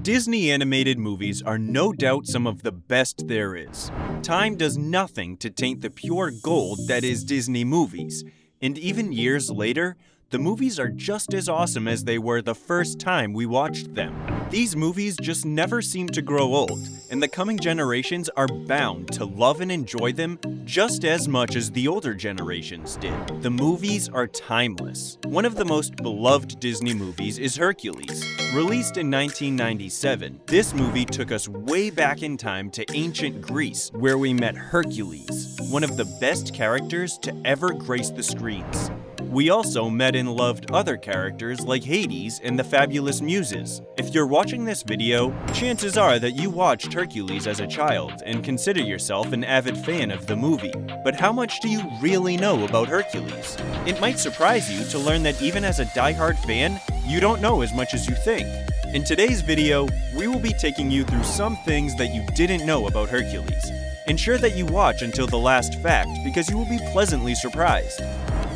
Disney animated movies are no doubt some of the best there is. Time does nothing to taint the pure gold that is Disney movies, and even years later, the movies are just as awesome as they were the first time we watched them. These movies just never seem to grow old, and the coming generations are bound to love and enjoy them just as much as the older generations did. The movies are timeless. One of the most beloved Disney movies is Hercules. Released in 1997, this movie took us way back in time to ancient Greece, where we met Hercules, one of the best characters to ever grace the screens. We also met and loved other characters like Hades and the Fabulous Muses. If you're watching this video, chances are that you watched Hercules as a child and consider yourself an avid fan of the movie. But how much do you really know about Hercules? It might surprise you to learn that even as a die-hard fan, you don't know as much as you think. In today's video, we will be taking you through some things that you didn't know about Hercules. Ensure that you watch until the last fact because you will be pleasantly surprised.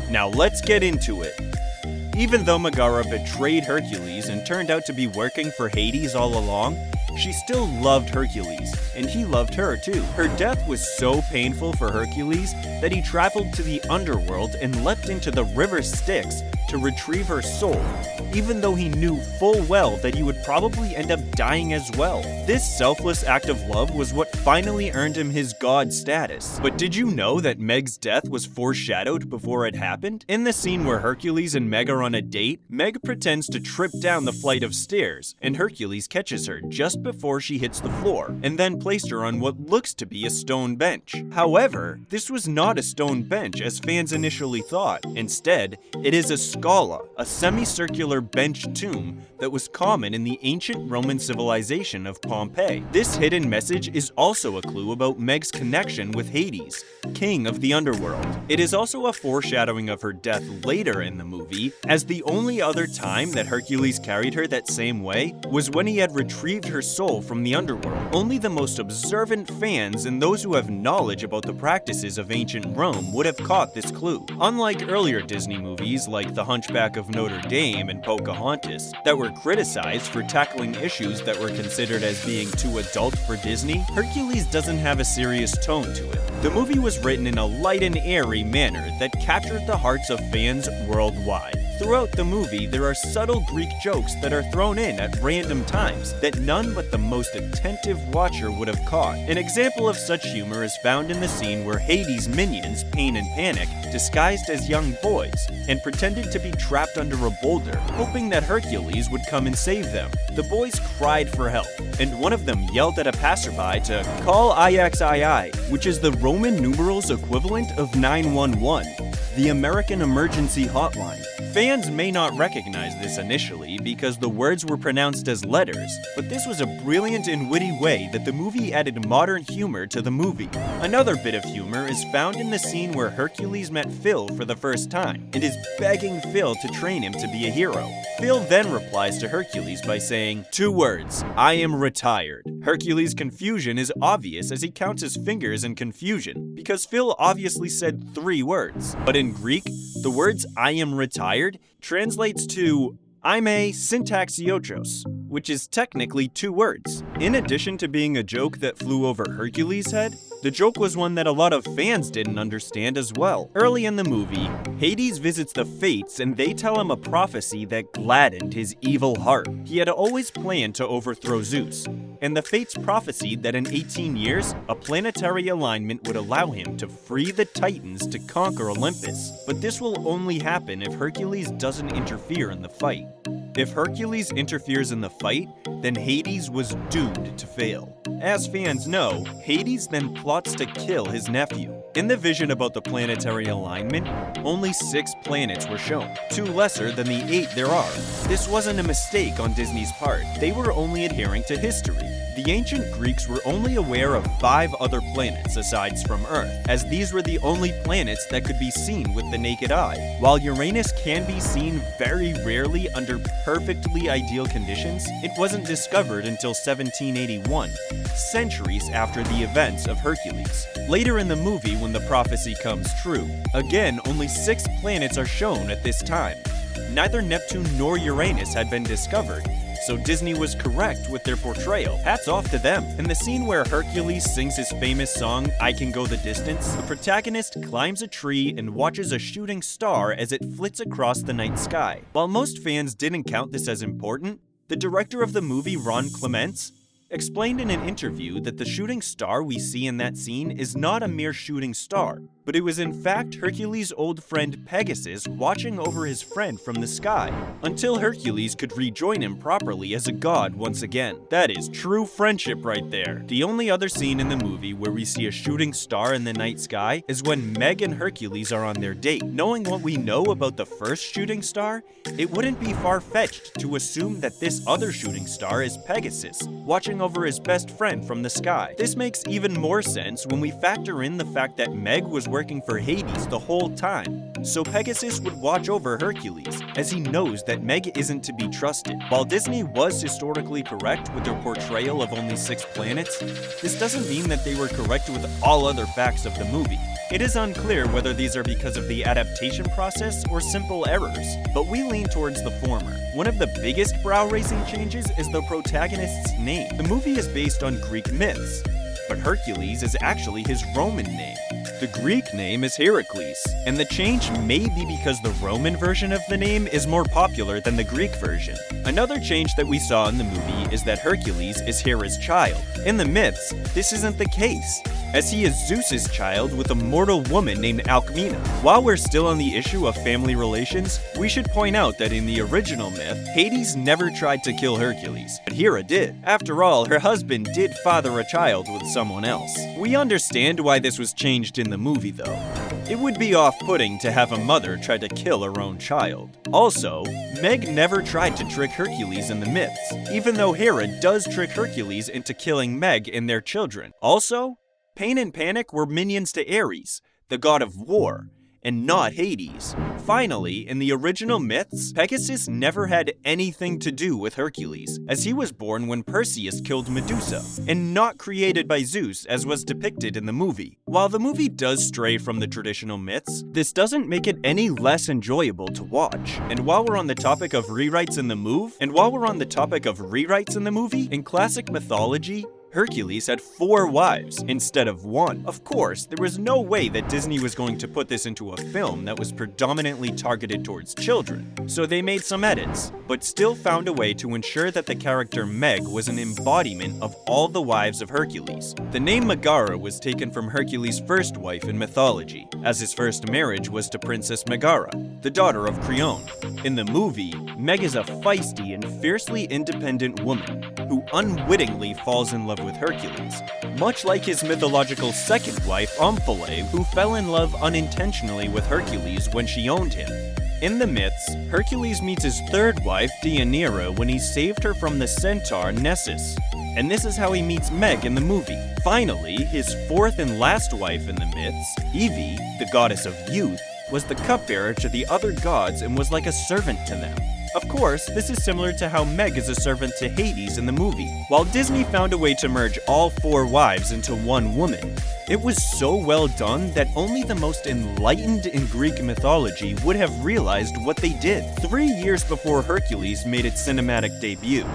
Now let's get into it. Even though Megara betrayed Hercules and turned out to be working for Hades all along, she still loved Hercules, and he loved her too. Her death was so painful for Hercules that he traveled to the underworld and leapt into the river Styx to retrieve her soul, even though he knew full well that he would probably end up dying as well. This selfless act of love was what finally earned him his god status. But did you know that Meg's death was foreshadowed before it happened? In the scene where Hercules and Meg are on a date, Meg pretends to trip down the flight of stairs, and Hercules catches her just before she hits the floor, and then placed her on what looks to be a stone bench. However, this was not a stone bench as fans initially thought. Instead, it is a scala, a semicircular bench tomb that was common in the ancient Roman civilization of Pompeii. This hidden message is also a clue about Meg's connection with Hades, king of the underworld. It is also a foreshadowing of her death later in the movie, as the only other time that Hercules carried her that same way was when he had retrieved her soul from the underworld. Only the most observant fans and those who have knowledge about the practices of ancient Rome would have caught this clue. Unlike earlier Disney movies like The Hunchback of Notre Dame and Pocahontas, that were criticized for tackling issues that were considered as being too adult for Disney, Hercules doesn't have a serious tone to it. The movie was written in a light and airy manner that captured the hearts of fans worldwide. Throughout the movie, there are subtle Greek jokes that are thrown in at random times that none but the most attentive watcher would have caught. An example of such humor is found in the scene where Hades' minions, Pain and Panic, disguised as young boys, and pretended to be trapped under a boulder, hoping that Hercules would come and save them. The boys cried for help, and one of them yelled at a passerby to call IXII, which is the Roman numerals equivalent of 911, the American Emergency Hotline. Fans may not recognize this initially because the words were pronounced as letters, but this was a brilliant and witty way that the movie added modern humor to the movie. Another bit of humor is found in the scene where Hercules met Phil for the first time and is begging Phil to train him to be a hero. Phil then replies to Hercules by saying, 2 words, I am retired. Hercules' confusion is obvious as he counts his fingers in confusion, because Phil obviously said 3 words. But in Greek, the words I am retired translates to I'm a syntaxiochos, which is technically 2 words. In addition to being a joke that flew over Hercules' head, the joke was one that a lot of fans didn't understand as well. Early in the movie, Hades visits the Fates and they tell him a prophecy that gladdened his evil heart. He had always planned to overthrow Zeus, and the Fates prophesied that in 18 years, a planetary alignment would allow him to free the Titans to conquer Olympus. But this will only happen if Hercules doesn't interfere in the fight. If Hercules interferes in the fight, then Hades was doomed to fail. As fans know, Hades then plots to kill his nephew. In the vision about the planetary alignment, only 6 planets were shown, 2 lesser than the 8 there are. This wasn't a mistake on Disney's part, they were only adhering to history. The ancient Greeks were only aware of 5 other planets aside from Earth, as these were the only planets that could be seen with the naked eye. While Uranus can be seen very rarely under perfectly ideal conditions, it wasn't discovered until 1781, centuries after the events of Hercules. Later in the movie, when the prophecy comes true, again only 6 planets are shown at this time. neither Neptune nor Uranus had been discovered, so Disney was correct with their portrayal. Hats off to them. In the scene where Hercules sings his famous song, I Can Go the Distance, the protagonist climbs a tree and watches a shooting star as it flits across the night sky. While most fans didn't count this as important, the director of the movie, Ron Clements, explained in an interview that the shooting star we see in that scene is not a mere shooting star, but it was in fact Hercules' old friend Pegasus watching over his friend from the sky, until Hercules could rejoin him properly as a god once again. That is true friendship right there. The only other scene in the movie where we see a shooting star in the night sky is when Meg and Hercules are on their date. Knowing what we know about the first shooting star, it wouldn't be far-fetched to assume that this other shooting star is Pegasus, watching over his best friend from the sky. This makes even more sense when we factor in the fact that Meg was working for Hades the whole time, so Pegasus would watch over Hercules, as he knows that Meg isn't to be trusted. While Disney was historically correct with their portrayal of only 6 planets, this doesn't mean that they were correct with all other facts of the movie. It is unclear whether these are because of the adaptation process or simple errors, but we lean towards the former. One of the biggest brow-raising changes is the protagonist's name. The movie is based on Greek myths, but Hercules is actually his Roman name. The Greek name is Hercules, and the change may be because the Roman version of the name is more popular than the Greek version. Another change that we saw in the movie is that Hercules is Hera's child. In the myths, this isn't the case, as he is Zeus's child with a mortal woman named Alcmena. While we're still on the issue of family relations, we should point out that in the original myth, Hades never tried to kill Hercules, but Hera did. After all, her husband did father a child with someone else. We understand why this was changed in the movie though. It would be off-putting to have a mother try to kill her own child. Also, Meg never tried to trick Hercules in the myths, even though Hera does trick Hercules into killing Meg and their children. Also, Pain and Panic were minions to Ares, the god of war, and not Hades. Finally, in the original myths, Pegasus never had anything to do with Hercules, as he was born when Perseus killed Medusa, and not created by Zeus as was depicted in the movie. While the movie does stray from the traditional myths, this doesn't make it any less enjoyable to watch. And while we're on the topic of rewrites in the movie, in classic mythology, Hercules had 4 wives instead of 1. Of course, there was no way that Disney was going to put this into a film that was predominantly targeted towards children, so they made some edits, but still found a way to ensure that the character Meg was an embodiment of all the wives of Hercules. The name Megara was taken from Hercules' first wife in mythology, as his first marriage was to Princess Megara, the daughter of Creon. In the movie, Meg is a feisty and fiercely independent woman who unwittingly falls in love with Hercules, much like his mythological second wife, Omphale, who fell in love unintentionally with Hercules when she owned him. In the myths, Hercules meets his third wife, Deianira, when he saved her from the centaur Nessus, and this is how he meets Meg in the movie. Finally, his fourth and last wife in the myths, Evie, the goddess of youth, was the cupbearer to the other gods and was like a servant to them. Of course, this is similar to how Meg is a servant to Hades in the movie. While Disney found a way to merge all 4 wives into one woman, it was so well done that only the most enlightened in Greek mythology would have realized what they did. 3 years before Hercules made its cinematic debut,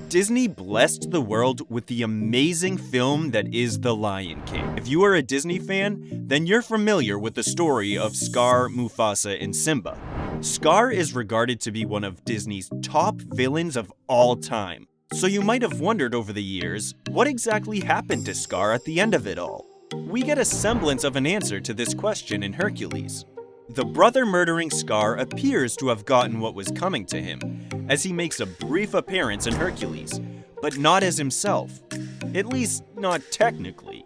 Disney blessed the world with the amazing film that is The Lion King. If you are a Disney fan, then you're familiar with the story of Scar, Mufasa, and Simba. Scar is regarded to be one of Disney's top villains of all time. So you might have wondered over the years, what exactly happened to Scar at the end of it all? We get a semblance of an answer to this question in Hercules. The brother-murdering Scar appears to have gotten what was coming to him, as he makes a brief appearance in Hercules, but not as himself. At least, not technically.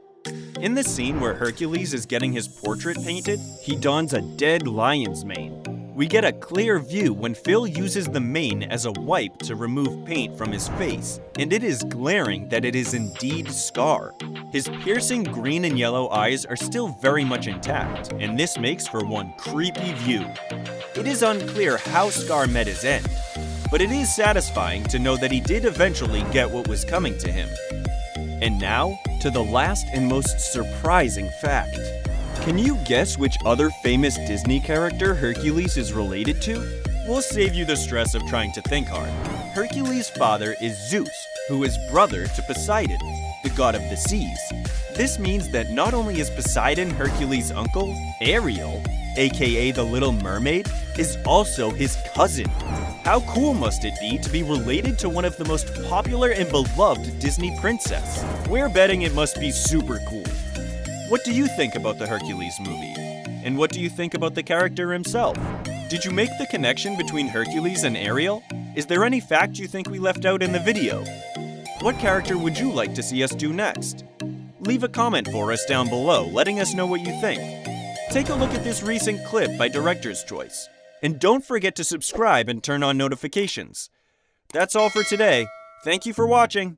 In the scene where Hercules is getting his portrait painted, he dons a dead lion's mane. We get a clear view when Phil uses the mane as a wipe to remove paint from his face, and it is glaring that it is indeed Scar. His piercing green and yellow eyes are still very much intact, and this makes for one creepy view. It is unclear how Scar met his end, but it is satisfying to know that he did eventually get what was coming to him. And now, to the last and most surprising fact. Can you guess which other famous Disney character Hercules is related to? We'll save you the stress of trying to think hard. Hercules' father is Zeus, who is brother to Poseidon, the god of the seas. This means that not only is Poseidon Hercules' uncle, Ariel, aka the Little Mermaid, is also his cousin. How cool must it be to be related to one of the most popular and beloved Disney princess? We're betting it must be super cool. What do you think about the Hercules movie? And what do you think about the character himself? Did you make the connection between Hercules and Ariel? Is there any fact you think we left out in the video? What character would you like to see us do next? Leave a comment for us down below, letting us know what you think. Take a look at this recent clip by Director's Choice. And don't forget to subscribe and turn on notifications. That's all for today. Thank you for watching.